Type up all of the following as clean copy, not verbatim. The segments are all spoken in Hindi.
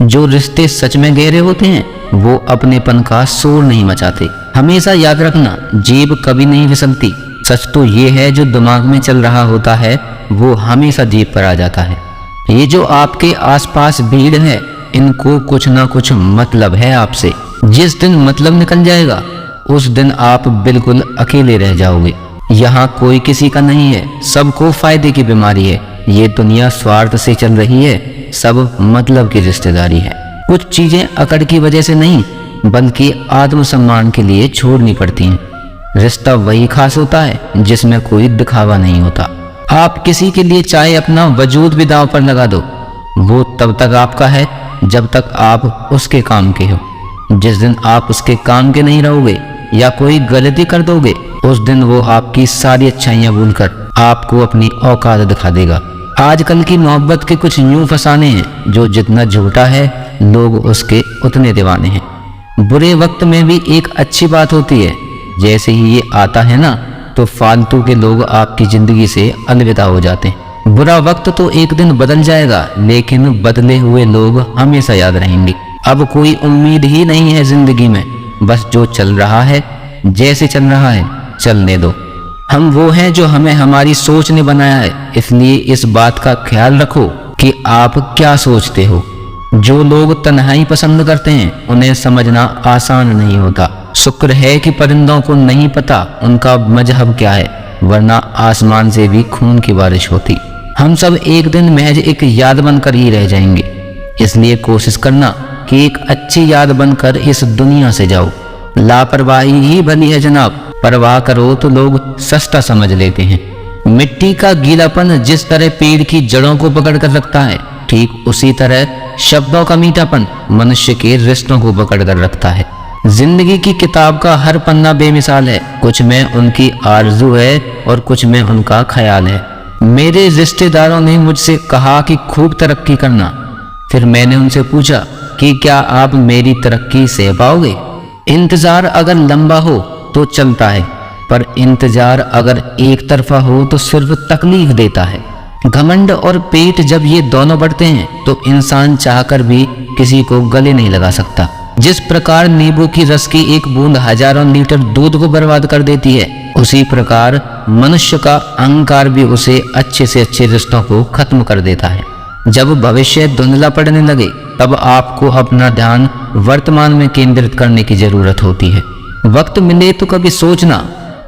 जो रिश्ते सच में गहरे होते हैं वो अपनेपन का शोर नहीं मचाते। हमेशा याद रखना, जेब कभी नहीं फिसलती। सच तो ये है जो दिमाग में चल रहा होता है वो हमेशा जेब पर आ जाता है। ये जो आपके आसपास भीड़ है, इनको कुछ ना कुछ मतलब है आपसे। जिस दिन मतलब निकल जाएगा उस दिन आप बिल्कुल अकेले रह जाओगे। यहाँ कोई किसी का नहीं है, सबको फायदे की बीमारी है। ये दुनिया स्वार्थ से चल रही है, सब मतलब की रिश्तेदारी है। कुछ चीजें अकड़ की वजह से नहीं बल्कि आत्मसम्मान के लिए छोड़नी पड़ती हैं। रिश्ता वही खास होता है जिसमें कोई दिखावा नहीं होता। आप किसी के लिए चाहे अपना वजूद भी दांव पर लगा दो, वो तब तक आपका है जब तक आप उसके काम के हो। जिस दिन आप उसके काम के नहीं रहोगे या कोई गलती कर दोगे, उस दिन वो आपकी सारी अच्छाइयां भूलकर आपको अपनी औकात दिखा देगा। आजकल की मोहब्बत के कुछ यूं फसाने हैं जो जितना झूठा है लोग उसके उतने दीवाने हैं। बुरे वक्त में भी एक अच्छी बात होती है, जैसे ही ये आता है ना तो फालतू के लोग आपकी जिंदगी से अलविदा हो जाते हैं। बुरा वक्त तो एक दिन बदल जाएगा लेकिन बदले हुए लोग हमेशा याद रहेंगे। अब कोई उम्मीद ही नहीं है जिंदगी में, बस जो चल रहा है जैसे चल रहा है चलने दो। हम वो हैं जो हमें हमारी सोच ने बनाया है, इसलिए इस बात का ख्याल रखो कि आप क्या सोचते हो। जो लोग तन्हाई पसंद करते हैं उन्हें समझना आसान नहीं होता। शुक्र है कि परिंदों को नहीं पता उनका मजहब क्या है, वरना आसमान से भी खून की बारिश होती। हम सब एक दिन महज एक याद बनकर ही रह जाएंगे, इसलिए कोशिश करना कि एक अच्छी याद बनकर इस दुनिया से जाओ। लापरवाही ही भली है जनाब, परवाह करो तो लोग सस्ता समझ लेते हैं। मिट्टी का गीलापन जिस तरह पेड़ की जड़ों को पकड़ कर रखता है, ठीक उसी तरह शब्दों का मीठापन मनुष्य के रिश्तों को पकड़ कर रखता है। जिंदगी की किताब का हर पन्ना बेमिसाल है, कुछ में उनकी आरजू है और कुछ में उनका ख्याल है। मेरे रिश्तेदारों ने मुझसे कहा कि खूब तरक्की करना, फिर मैंने उनसे पूछा कि क्या आप मेरी तरक्की सह पाओगे। इंतजार अगर लंबा हो तो चलता है, पर इंतजार अगर एक तरफा हो तो सिर्फ तकलीफ देता है। घमंड और पेट जब ये दोनों बढ़ते हैं तो इंसान चाहकर भी किसी को गले नहीं लगा सकता। जिस प्रकार नींबू की रस की एक बूंद हजारों लीटर दूध को बर्बाद कर देती है, उसी प्रकार मनुष्य का अहंकार भी उसे अच्छे से अच्छे रिश्तों को खत्म कर देता है। जब भविष्य धुंधला पड़ने लगे तब आपको अपना ध्यान वर्तमान में केंद्रित करने की जरूरत होती है। वक्त मिले तो कभी सोचना,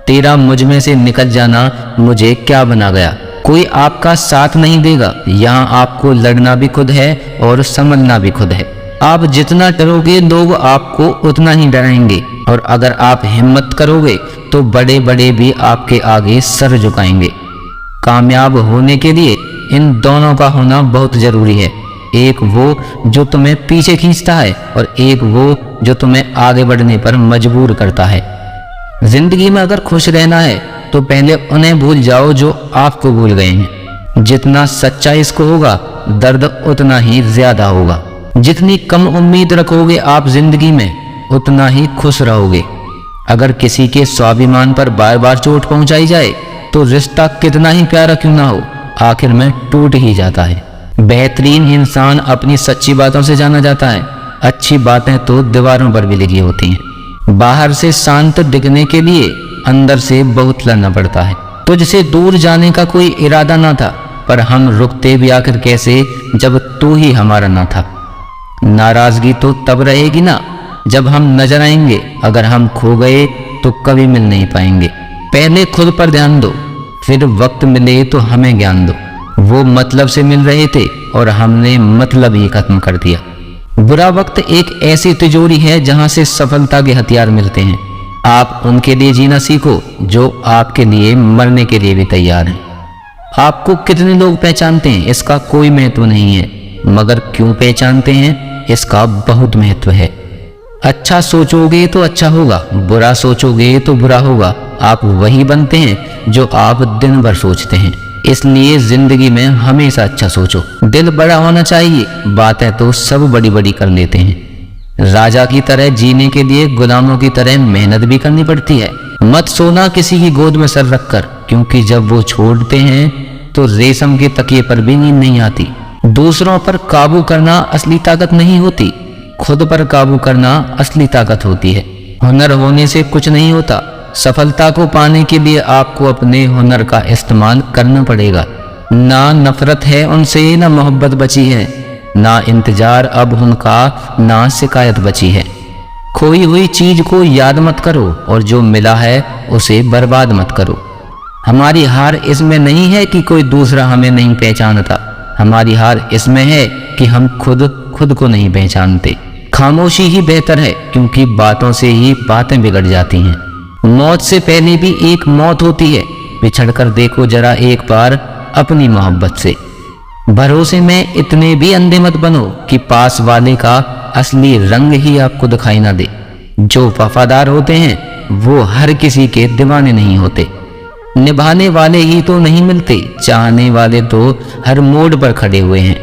तेरा मुझ में से निकल जाना मुझे क्या बना गया। कोई आपका साथ नहीं देगा, यहाँ आपको लड़ना भी खुद है और संभलना भी खुद है। आप जितना डरोगे लोग आपको उतना ही डराएंगे, और अगर आप हिम्मत करोगे तो बड़े बड़े भी आपके आगे सर झुकाएंगे। कामयाब होने के लिए इन दोनों का होना बहुत जरूरी है, एक वो जो तुम्हें पीछे खींचता है और एक वो जो तुम्हें आगे बढ़ने पर मजबूर करता है। जिंदगी में अगर खुश रहना है तो पहले उन्हें भूल जाओ जो आपको भूल गए हैं। जितना सच्चा इसको होगा दर्द उतना ही ज्यादा होगा। जितनी कम उम्मीद रखोगे आप जिंदगी में उतना ही खुश रहोगे। अगर किसी के स्वाभिमान पर बार बार चोट पहुंचाई जाए तो रिश्ता कितना ही प्यारा क्यों ना हो, आखिर में टूट ही जाता है। बेहतरीन इंसान अपनी सच्ची बातों से जाना जाता है। अच्छी बातें तो दीवारों पर भी लिखी होती हैं। बाहर से शांत दिखने के लिए अंदर से बहुत लड़ना पड़ता है। तुझसे दूर जाने का कोई इरादा ना था, पर हम रुकते भी आखिर कैसे जब तू ही हमारा ना था। नाराजगी तो तब रहेगी ना जब हम नजर आएंगे, अगर हम खो गए तो कभी मिल नहीं पाएंगे। पहले खुद पर ध्यान दो, फिर वक्त मिले तो हमें ज्ञान दो। वो मतलब से मिल रहे थे और हमने मतलब ही खत्म कर दिया। बुरा वक्त एक ऐसी तिजोरी है जहां से सफलता के हथियार मिलते हैं। आप उनके लिए जीना सीखो जो आपके लिए मरने के लिए भी तैयार हैं। आपको कितने लोग पहचानते हैं इसका कोई महत्व नहीं है, मगर क्यों पहचानते हैं इसका बहुत महत्व है। अच्छा सोचोगे तो अच्छा होगा, बुरा सोचोगे तो बुरा होगा। आप वही बनते हैं जो आप दिन भर सोचते हैं। इसलिए जिंदगी में हमेशा अच्छा सोचो। दिल बड़ा होना चाहिए, बातें तो सब बड़ी बड़ी कर लेते हैं। राजा की तरह जीने के लिए गुलामों की तरह मेहनत भी करनी पड़ती है। मत सोना किसी की गोद में सर रखकर, क्योंकि जब वो छोड़ते हैं तो रेशम के तकिए पर भी नींद नहीं आती। दूसरों पर काबू करना असली ताकत नहीं होती, खुद पर काबू करना असली ताकत होती है। हुनर होने से कुछ नहीं होता, सफलता को पाने के लिए आपको अपने हुनर का इस्तेमाल करना पड़ेगा। ना नफरत है उनसे, ना मोहब्बत बची है, ना इंतजार अब उनका, ना शिकायत बची है। खोई हुई चीज को याद मत करो और जो मिला है उसे बर्बाद मत करो। हमारी हार इसमें नहीं है कि कोई दूसरा हमें नहीं पहचानता, हमारी हार इसमें है कि हम खुद को नहीं पहचानते। खामोशी ही बेहतर है, क्योंकि बातों से ही बातें बिगड़ जाती हैं। मौत से पहले भी एक मौत होती है, बिछड़ कर देखो जरा एक बार अपनी मोहब्बत से। भरोसे में इतने भी अंधे मत बनो कि पास वाले का असली रंग ही आपको दिखाई ना दे। जो वफादार होते हैं वो हर किसी के दीवाने नहीं होते। निभाने वाले ही तो नहीं मिलते, चाहने वाले तो हर मोड़ पर खड़े हुए हैं।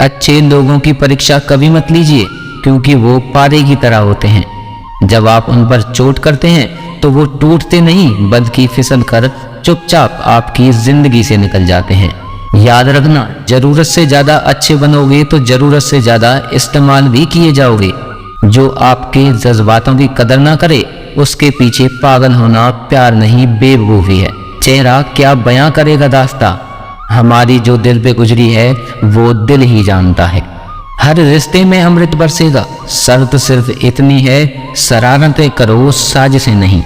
अच्छे लोगों की परीक्षा कभी मत लीजिए, क्योंकि वो पारे की तरह होते हैं। जब आप उन पर चोट करते हैं तो वो टूटते नहीं, बल्कि फिसल कर चुपचाप आपकी जिंदगी से निकल जाते हैं। याद रखना, जरूरत से ज्यादा अच्छे बनोगे तो जरूरत से ज्यादा इस्तेमाल भी किए जाओगे। जो आपके जज्बातों की कदर ना करे उसके पीछे पागल होना प्यार नहीं, बेवकूफी है। चेहरा क्या बयां करेगा दास्ता, हमारी जो दिल पे गुजरी है वो दिल ही जानता है। हर रिश्ते में अमृत बरसेगा, शर्त सिर्फ इतनी है, शरारतें करो साजिशें नहीं।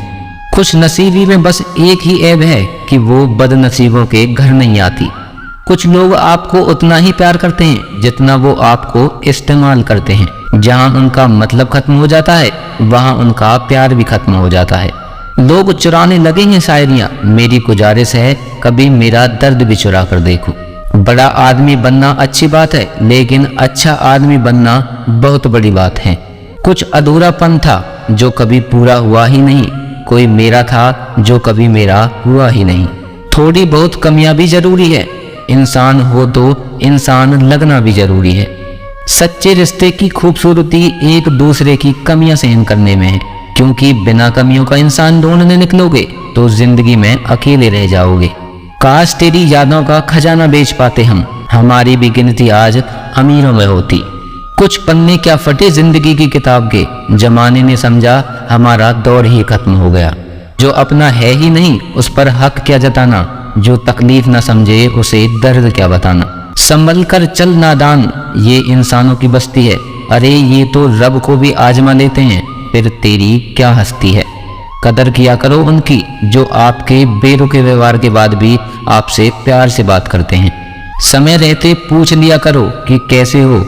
खुश नसीबी में बस एक ही ऐब है कि वो बदनसीबों के घर नहीं आती। कुछ लोग आपको उतना ही प्यार करते हैं जितना वो आपको इस्तेमाल करते हैं। जहां उनका मतलब खत्म हो जाता है वहां उनका प्यार भी खत्म हो जाता है। लोग चुराने लगेंगे शायरियां, मेरी गुजारिश है कभी मेरा दर्द भी चुरा कर देखो। बड़ा आदमी बनना अच्छी बात है, लेकिन अच्छा आदमी बनना बहुत बड़ी बात है। कुछ अधूरापन था जो कभी पूरा हुआ ही नहीं, कोई मेरा था जो कभी मेरा हुआ ही नहीं। थोड़ी बहुत कमियां भी जरूरी है, इंसान हो तो इंसान लगना भी जरूरी है। सच्चे रिश्ते की खूबसूरती एक दूसरे की कमियां सहन करने में है, क्योंकि बिना कमियों का इंसान ढूंढने निकलोगे तो जिंदगी में अकेले रह जाओगे। काश तेरी यादों का खजाना बेच पाते हम, हमारी भी गिनती आज अमीरों में होती। कुछ पन्ने क्या फटे जिंदगी की किताब के, जमाने ने समझा हमारा दौर ही खत्म हो गया। जो अपना है ही नहीं उस पर हक क्या जताना, जो तकलीफ न समझे उसे दर्द क्या बताना। संभल कर चल नादान, ये इंसानों की बस्ती है, अरे ये तो रब को भी आजमा लेते हैं, फिर तेरी क्या हस्ती है। कदर किया करो उनकी जो आपके बेरुखे व्यवहार के बाद भी आपसे प्यार से बात करते हैं। समय रहते पूछ लिया करो कि कैसे हो,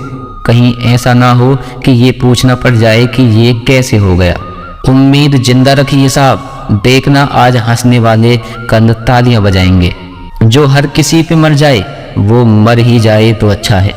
कहीं ऐसा ना हो कि ये पूछना पड़ जाए कि ये कैसे हो गया। उम्मीद जिंदा रखिए साहब, देखना आज हंसने वाले कल तालियां बजाएंगे। जो हर किसी पे मर जाए वो मर ही जाए तो अच्छा है।